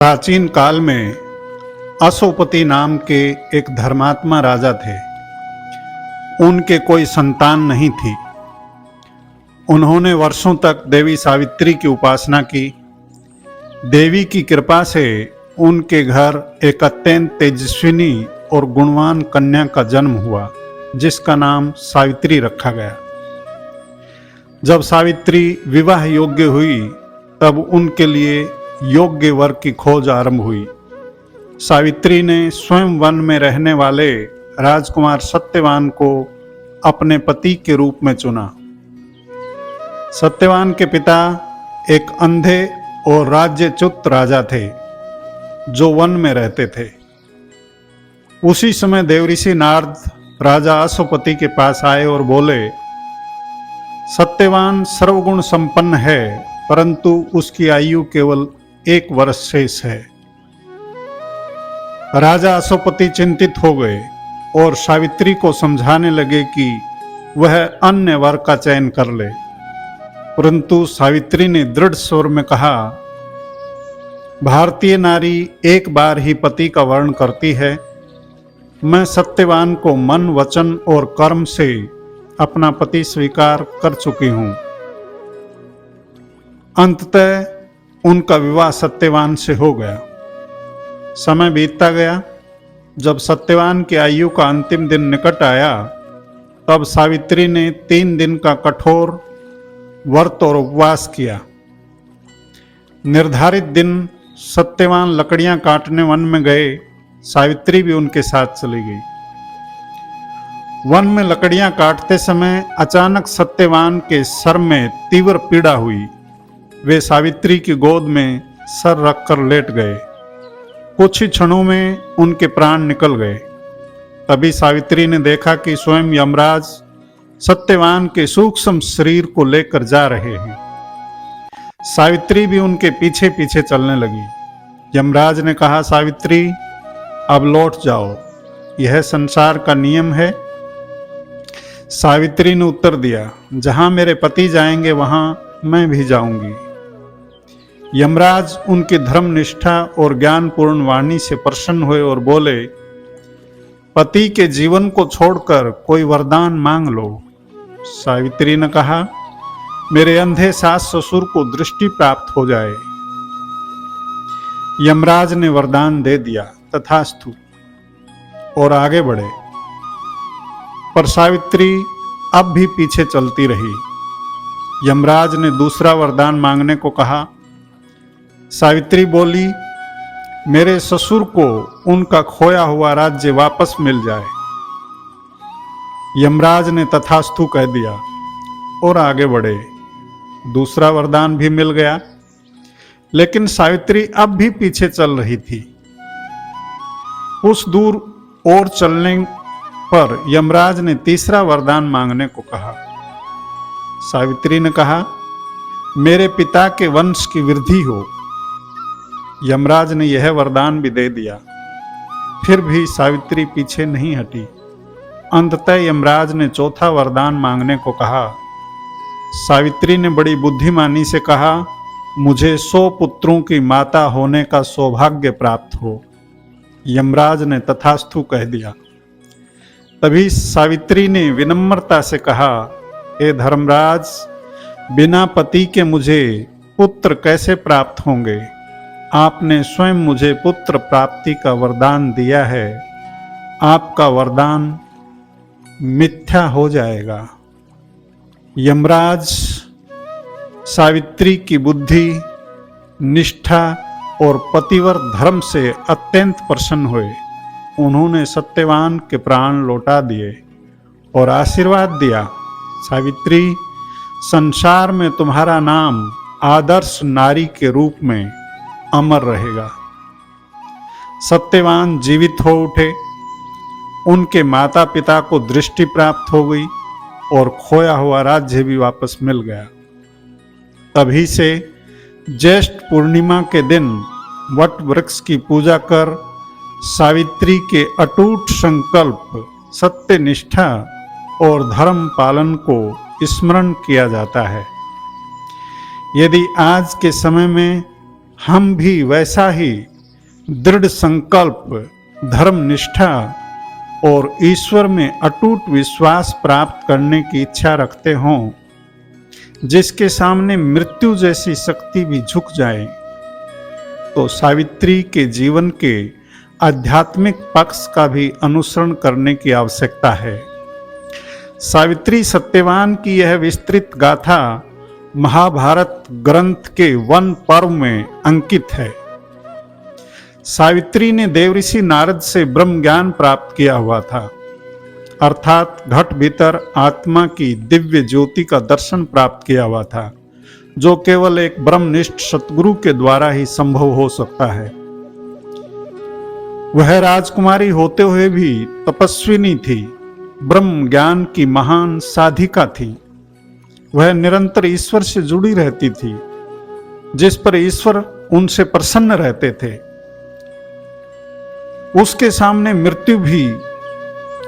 प्राचीन काल में अशोपति नाम के एक धर्मात्मा राजा थे। उनके कोई संतान नहीं थी। उन्होंने वर्षों तक देवी सावित्री की उपासना की। देवी की कृपा से उनके घर एक अत्यंत तेजस्विनी और गुणवान कन्या का जन्म हुआ, जिसका नाम सावित्री रखा गया। जब सावित्री विवाह योग्य हुई तब उनके लिए योग्य वर की खोज आरंभ हुई। सावित्री ने स्वयं वन में रहने वाले राजकुमार सत्यवान को अपने पति के रूप में चुना। सत्यवान के पिता एक अंधे और राज्यच्युत राजा थे जो वन में रहते थे। उसी समय देवऋषि नारद राजा अशोपति के पास आए और बोले, सत्यवान सर्वगुण संपन्न है, परंतु उसकी आयु केवल 1 वर्ष शेष है। राजा अशोपति चिंतित हो गए और सावित्री को समझाने लगे कि वह अन्य वर का चयन कर ले, परंतु सावित्री ने दृढ़ स्वर में कहा, भारतीय नारी एक बार ही पति का वर्ण करती है। मैं सत्यवान को मन, वचन और कर्म से अपना पति स्वीकार कर चुकी हूं। अंततः उनका विवाह सत्यवान से हो गया। समय बीतता गया। जब सत्यवान की आयु का अंतिम दिन निकट आया, तब सावित्री ने 3 दिन का कठोर व्रत और उपवास किया। निर्धारित दिन सत्यवान लकड़ियां काटने वन में गए। सावित्री भी उनके साथ चली गई। वन में लकड़ियां काटते समय अचानक सत्यवान के सर में तीव्र पीड़ा हुई। वे सावित्री की गोद में सर रखकर लेट गए। कुछ ही क्षणों में उनके प्राण निकल गए। तभी सावित्री ने देखा कि स्वयं यमराज सत्यवान के सूक्ष्म शरीर को लेकर जा रहे हैं। सावित्री भी उनके पीछे पीछे चलने लगी। यमराज ने कहा, सावित्री, अब लौट जाओ, यह संसार का नियम है। सावित्री ने उत्तर दिया, जहां मेरे पति जाएंगे वहां मैं भी जाऊंगी। यमराज उनकी धर्मनिष्ठा और ज्ञानपूर्ण वाणी से प्रसन्न हुए और बोले, पति के जीवन को छोड़कर कोई वरदान मांग लो। सावित्री ने कहा, मेरे अंधे सास ससुर को दृष्टि प्राप्त हो जाए। यमराज ने वरदान दे दिया, तथास्तु, और आगे बढ़े। पर सावित्री अब भी पीछे चलती रही। यमराज ने दूसरा वरदान मांगने को कहा। सावित्री बोली, मेरे ससुर को उनका खोया हुआ राज्य वापस मिल जाए। यमराज ने तथास्तु कह दिया और आगे बढ़े। दूसरा वरदान भी मिल गया, लेकिन सावित्री अब भी पीछे चल रही थी। कुछ दूर और चलने पर यमराज ने तीसरा वरदान मांगने को कहा। सावित्री ने कहा, मेरे पिता के वंश की वृद्धि हो। यमराज ने यह वरदान भी दे दिया। फिर भी सावित्री पीछे नहीं हटी। अंततः यमराज ने चौथा वरदान मांगने को कहा। सावित्री ने बड़ी बुद्धिमानी से कहा, मुझे 100 पुत्रों की माता होने का सौभाग्य प्राप्त हो। यमराज ने तथास्तु कह दिया। तभी सावित्री ने विनम्रता से कहा, हे धर्मराज, बिना पति के मुझे पुत्र कैसे प्राप्त होंगे? आपने स्वयं मुझे पुत्र प्राप्ति का वरदान दिया है। आपका वरदान मिथ्या हो जाएगा। यमराज सावित्री की बुद्धि, निष्ठा और पतिवर धर्म से अत्यंत प्रसन्न हुए। उन्होंने सत्यवान के प्राण लौटा दिए और आशीर्वाद दिया, सावित्री, संसार में तुम्हारा नाम आदर्श नारी के रूप में अमर रहेगा। सत्यवान जीवित हो उठे। उनके माता पिता को दृष्टि प्राप्त हो गई और खोया हुआ राज्य भी वापस मिल गया। तभी से ज्येष्ठ पूर्णिमा के दिन वट वृक्ष की पूजा कर सावित्री के अटूट संकल्प, सत्यनिष्ठा और धर्म पालन को स्मरण किया जाता है। यदि आज के समय में हम भी वैसा ही दृढ़ संकल्प, धर्म निष्ठा और ईश्वर में अटूट विश्वास प्राप्त करने की इच्छा रखते हों, जिसके सामने मृत्यु जैसी शक्ति भी झुक जाए, तो सावित्री के जीवन के आध्यात्मिक पक्ष का भी अनुसरण करने की आवश्यकता है। सावित्री सत्यवान की यह विस्तृत गाथा महाभारत ग्रंथ के वन पर्व में अंकित है। सावित्री ने देवऋषि नारद से ब्रह्म ज्ञान प्राप्त किया हुआ था, अर्थात घट भीतर आत्मा की दिव्य ज्योति का दर्शन प्राप्त किया हुआ था, जो केवल एक ब्रह्मनिष्ठ सतगुरु के द्वारा ही संभव हो सकता है। वह राजकुमारी होते हुए भी तपस्विनी थी, ब्रह्म ज्ञान की महान साधिका थी। वह निरंतर ईश्वर से जुड़ी रहती थी, जिस पर ईश्वर उनसे प्रसन्न रहते थे। उसके सामने मृत्यु भी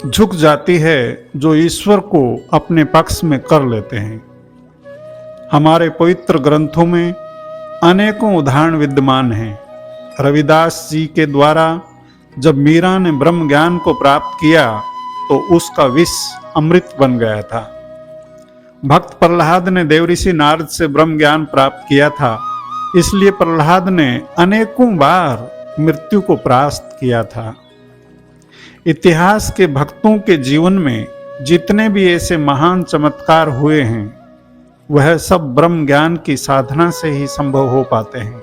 झुक जाती है, जो ईश्वर को अपने पक्ष में कर लेते हैं। हमारे पवित्र ग्रंथों में अनेकों उदाहरण विद्यमान हैं। रविदास जी के द्वारा जब मीरा ने ब्रह्म ज्ञान को प्राप्त किया तो उसका विष अमृत बन गया था। भक्त प्रहलाद ने देवऋषि नारद से ब्रह्म ज्ञान प्राप्त किया था, इसलिए प्रहलाद ने अनेकों बार मृत्यु को परास्त किया था। इतिहास के भक्तों के जीवन में जितने भी ऐसे महान चमत्कार हुए हैं, वह सब ब्रह्म ज्ञान की साधना से ही संभव हो पाते हैं।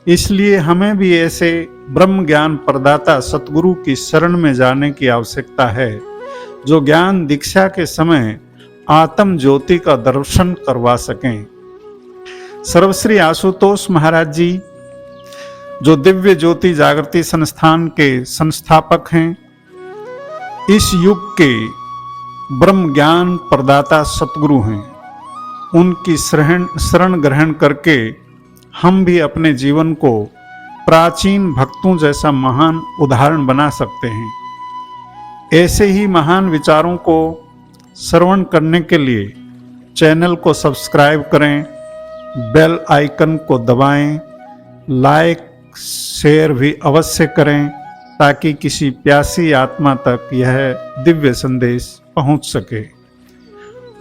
इसलिए हमें भी ऐसे ब्रह्म ज्ञान प्रदाता सतगुरु की शरण में जाने की आवश्यकता है, जो ज्ञान दीक्षा के समय आत्म ज्योति का दर्शन करवा सकें। सर्वश्री आशुतोष महाराज जी, जो दिव्य ज्योति जागृति संस्थान के संस्थापक हैं, इस युग के ब्रह्म ज्ञान प्रदाता सतगुरु हैं। उनकी शरण ग्रहण करके हम भी अपने जीवन को प्राचीन भक्तों जैसा महान उदाहरण बना सकते हैं। ऐसे ही महान विचारों को श्रवण करने के लिए चैनल को सब्सक्राइब करें, बेल आइकन को दबाएं, लाइक शेयर भी अवश्य करें, ताकि किसी प्यासी आत्मा तक यह दिव्य संदेश पहुंच सके।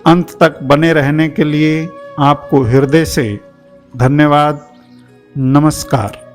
अंत तक बने रहने के लिए आपको हृदय से धन्यवाद। नमस्कार।